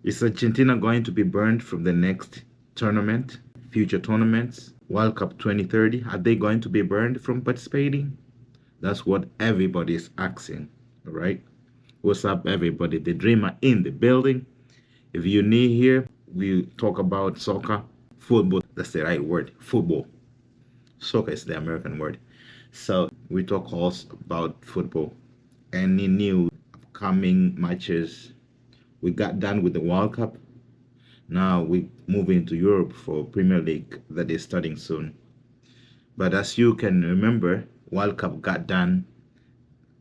Is Argentina going to be burned from the next tournament, future tournaments, World Cup 2030? Are they going to be burned from participating? That's what everybody is asking, all right? What's up, everybody? The dreamer in the building. If you're new here, we talk about soccer, football. That's the right word, football. Soccer is the American word. So we talk also about football. Any new upcoming matches. We got done with the World Cup. Now we move into Europe for Premier League that is starting soon. But as you can remember, World Cup got done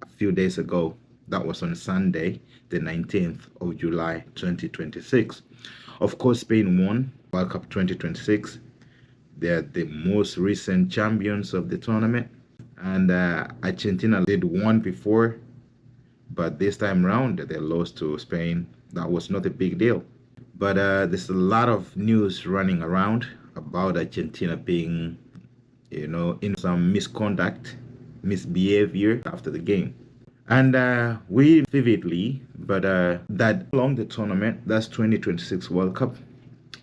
a few days ago. That was on Sunday, the 19th of July, 2026. Of course, Spain won World Cup 2026. They're the most recent champions of the tournament. And Argentina did one before, but this time around they lost to Spain. That was not a big deal. But there's a lot of news running around about Argentina being, in some misconduct, misbehavior after the game. And we vividly, but that along the tournament, that's 2026 World Cup,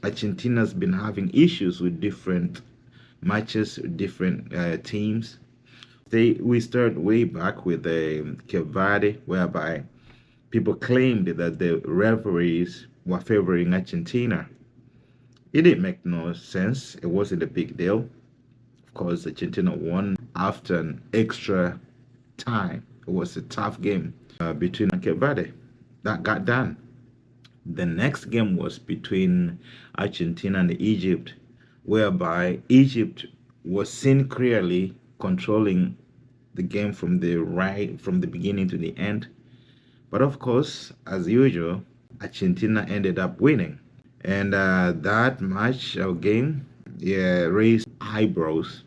Argentina's been having issues with different matches, different teams. We started way back with Cape Verde, whereby people claimed that the referees were favoring Argentina. It didn't make no sense. It wasn't a big deal. Of course, Argentina won after an extra time. It was a tough game between Cape Verde. That got done. The next game was between Argentina and Egypt, whereby Egypt was seen clearly controlling the game from the beginning to the end. But of course, as usual, Argentina ended up winning. And that match or game, raised eyebrows.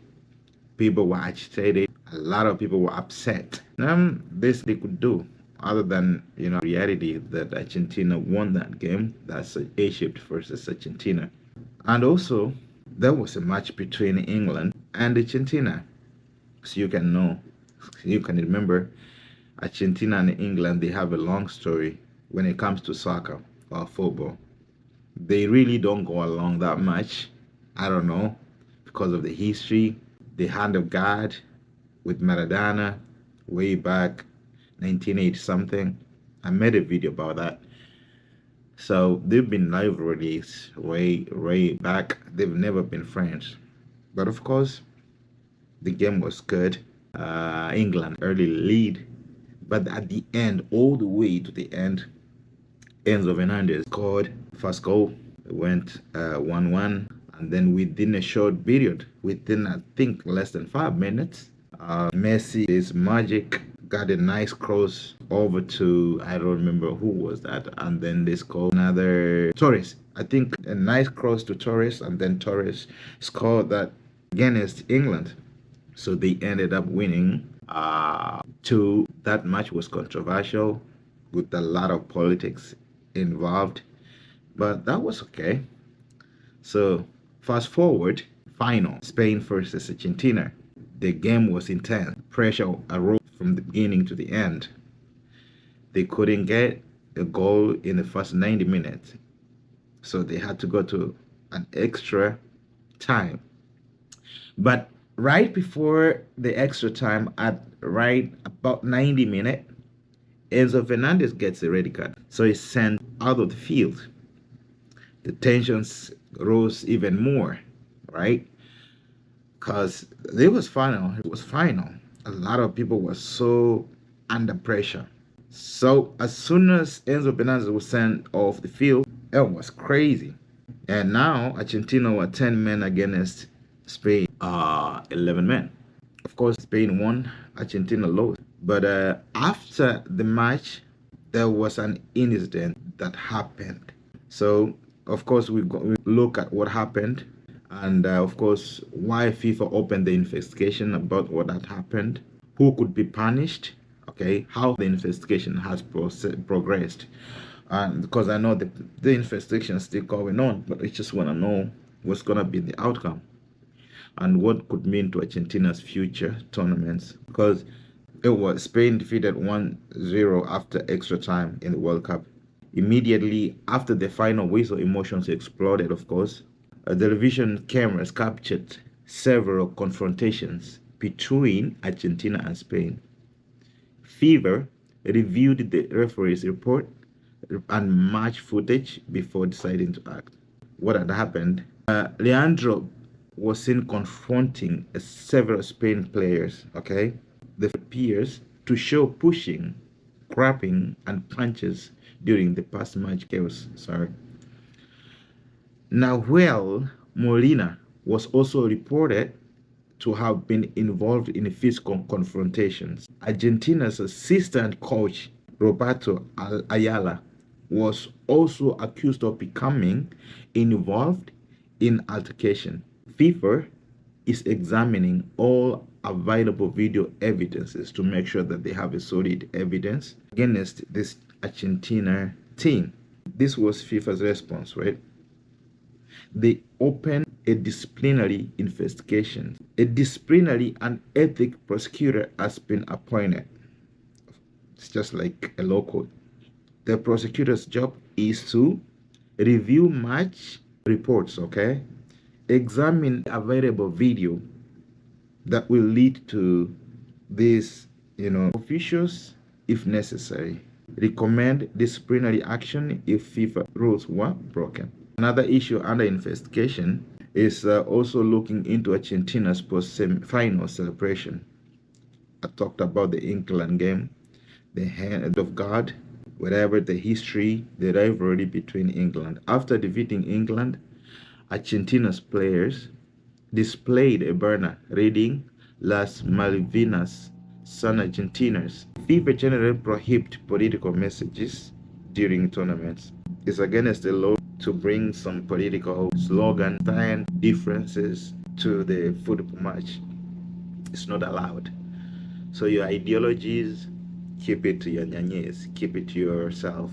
People were agitated. A lot of people were upset. This they could do other than, reality that Argentina won that game. That's Egypt versus Argentina. And also, there was a match between England and Argentina. So you can remember, Argentina and England, they have a long story when it comes to soccer or football. They really don't go along that much. I don't know, because of the history, the hand of God with Maradona way back 1980 something. I made a video about that. So they've been rivalries way back. They've never been friends. But of course, the game was good. England early lead, but at the end, all the way to the end, Enzo Fernandez scored first goal. It went 1-1, and then within a short period, within I think less than 5 minutes, Messi is magic, got a nice cross over to, I don't remember who was that, and then they scored another. Torres, I think, a nice cross to Torres, and then Torres scored that against England. So they ended up winning. That match was controversial with a lot of politics involved, but that was okay. So fast forward, final, Spain versus Argentina. The game was intense. Pressure arose from the beginning to the end. They couldn't get a goal in the first 90 minutes. So they had to go to an extra time. But right before the extra time, at right about 90 minutes, Enzo Fernandez gets a red card. So he's sent out of the field. The tensions rose even more, right? Because it was final. It was final. A lot of people were so under pressure. So as soon as Enzo Fernandez was sent off the field, it was crazy. And now Argentina were 10 men against Spain, 11 men. Of course, Spain won, Argentina lost. But after the match, there was an incident that happened. So, of course, we look at what happened, and of course, why FIFA opened the investigation about what had happened, who could be punished, okay, how the investigation has progressed. Because I know the investigation is still going on, but I just want to know what's going to be the outcome and what could mean to Argentina's future tournaments. Because it was Spain defeated 1-0 after extra time in the World Cup. Immediately after the final whistle, emotions exploded, of course. Television cameras captured several confrontations between Argentina and Spain. FIFA reviewed the referee's report and match footage before deciding to act. What had happened? Leandro was seen confronting several Spain players, okay? The peers to show pushing, grabbing, and punches during the past match chaos. Sorry. Nahuel Molina was also reported to have been involved in physical confrontations. Argentina's assistant coach, Roberto Ayala, was also accused of becoming involved in altercation. FIFA is examining all available video evidences to make sure that they have a solid evidence against this Argentina team. This was FIFA's response, right? They opened a disciplinary investigation. A disciplinary and ethics prosecutor has been appointed. It's just like a law court. The prosecutor's job is to review match reports, okay? Examine available video that will lead to this, officials if necessary. Recommend disciplinary action if FIFA rules were broken. Another issue under investigation is also looking into Argentina's post-final celebration. I talked about the England game, the hand of God, whatever the history, the rivalry between England. After defeating England, Argentina's players displayed a banner reading Las Malvinas son Argentinas. FIFA generally prohibits political messages during tournaments. It's against the law to bring some political slogan and differences to the football match. It's not allowed. So your ideologies, keep it to your ñañez, keep it to yourself.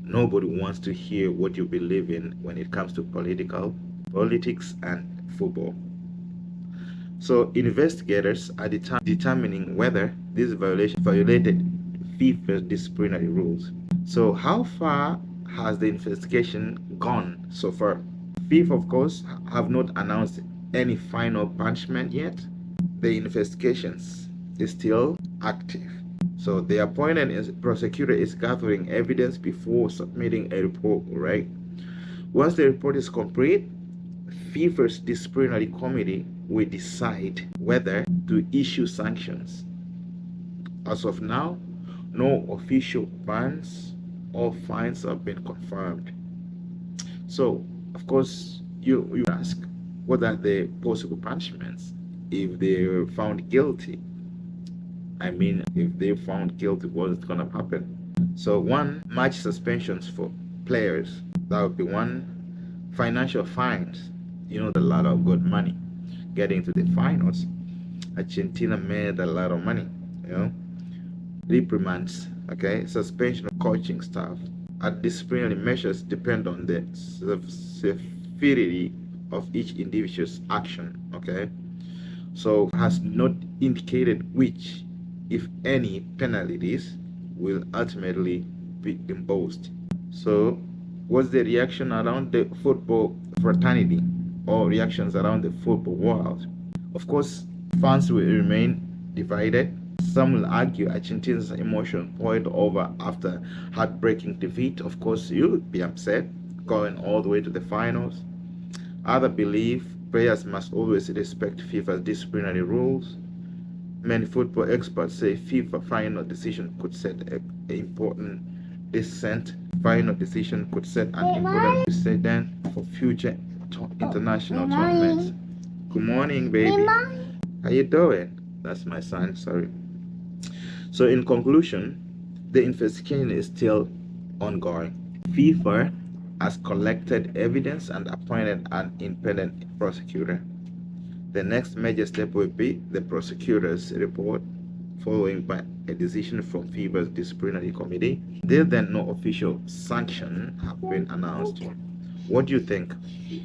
Nobody wants to hear what you believe in when it comes to politics and football. So investigators are determining whether this violation violated FIFA's disciplinary rules. So how far has the investigation gone so far? FIFA, of course, have not announced any final punishment yet. The investigations is still active. So the appointed prosecutor is gathering evidence before submitting a report, right? Once the report is complete, FIFA's disciplinary committee will decide whether to issue sanctions. As of now, no official bans or fines have been confirmed. So, of course, you ask, what are the possible punishments if they're found guilty? I mean, if they're found guilty, what is going to happen? So, one, match suspensions for players. That would be one. Financial fines. A lot of good money. Getting to the finals, Argentina made a lot of money. Reprimands, okay, suspension of coaching staff. And disciplinary measures depend on the severity of each individual's action, okay? So has not indicated which, if any, penalties will ultimately be imposed. So what's the reaction around the football fraternity or reactions around the football world? Of course, fans will remain divided. Some will argue Argentina's emotion boiled over after heartbreaking defeat. Of course, you would be upset going all the way to the finals. Others believe players must always respect FIFA's disciplinary rules. Many football experts say FIFA final decision could set an important final decision could set an important precedent for future international tournaments. Good morning, baby. How you doing? That's my son, sorry. So in conclusion, the investigation is still ongoing. FIFA has collected evidence and appointed an independent prosecutor. The next major step will be the prosecutor's report, following by a decision from FIFA's disciplinary committee. Till then, no official sanction have been announced. What do you think?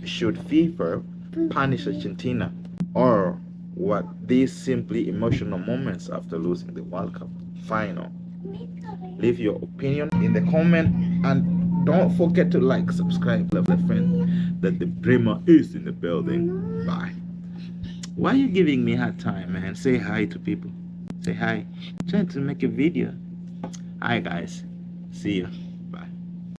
Should FIFA punish Argentina, or what these simply emotional moments after losing the World Cup final? Leave your opinion in the comment and Don't forget to like, subscribe, love a friend that the Bremer is in the building. Bye. Why are you giving me a hard time, man? Say hi to people. Say hi. I'm trying to make a video. Hi, guys. See you.